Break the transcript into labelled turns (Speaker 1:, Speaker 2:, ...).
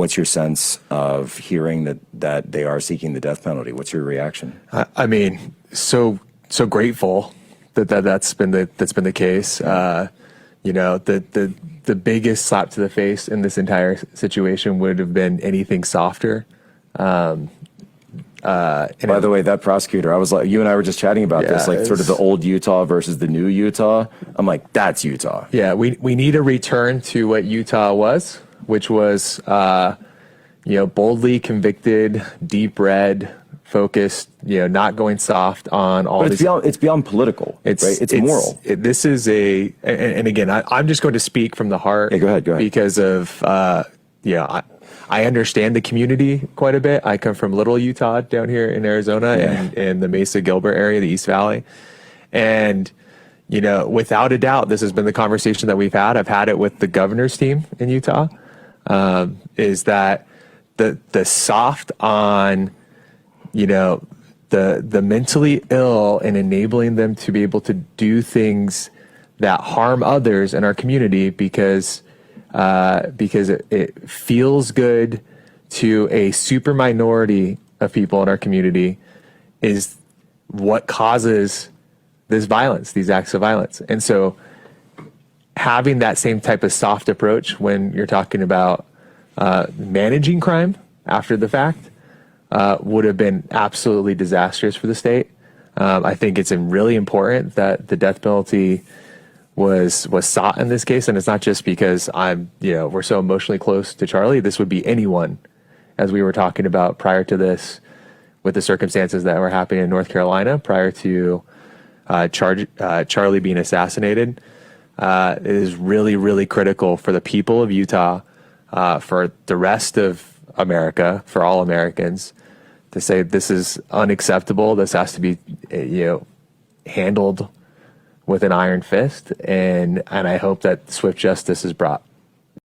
Speaker 1: what's your sense of hearing that they are seeking the death penalty? What's your reaction?
Speaker 2: I mean, so grateful that's been the case. You know, the biggest slap to the face in this entire situation would have been anything softer.
Speaker 1: By the way, that prosecutor, I was like, you and I were just chatting about this, like sort of the old Utah versus the new Utah. I'm like, that's Utah.
Speaker 2: Yeah, we need a return to what Utah was, which was, boldly convicted, deep red, focused, not going soft on all.
Speaker 1: But it's beyond political, right? It's moral.
Speaker 2: This is and again, I'm just going to speak from the heart.
Speaker 1: Yeah, go ahead.
Speaker 2: Because of, I understand the community quite a bit. I come from Little Utah down here in Arizona and the Mesa Gilbert area, the East Valley. And, without a doubt, this has been the conversation that we've had. I've had it with the governor's team in Utah, is that the soft on, the mentally ill and enabling them to be able to do things that harm others in our community because it feels good to a super minority of people in our community is what causes this violence, these acts of violence. And so having that same type of soft approach when you're talking about managing crime after the fact would have been absolutely disastrous for the state. I think it's really important that the death penalty was sought in this case, and it's not just because we're so emotionally close to Charlie. This would be anyone, as we were talking about prior to this, with the circumstances that were happening in North Carolina prior to Charlie being assassinated. It is really, really critical for the people of Utah, for the rest of America, for all Americans, to say this is unacceptable. This has to be, handled with an iron fist, and I hope that swift justice is brought.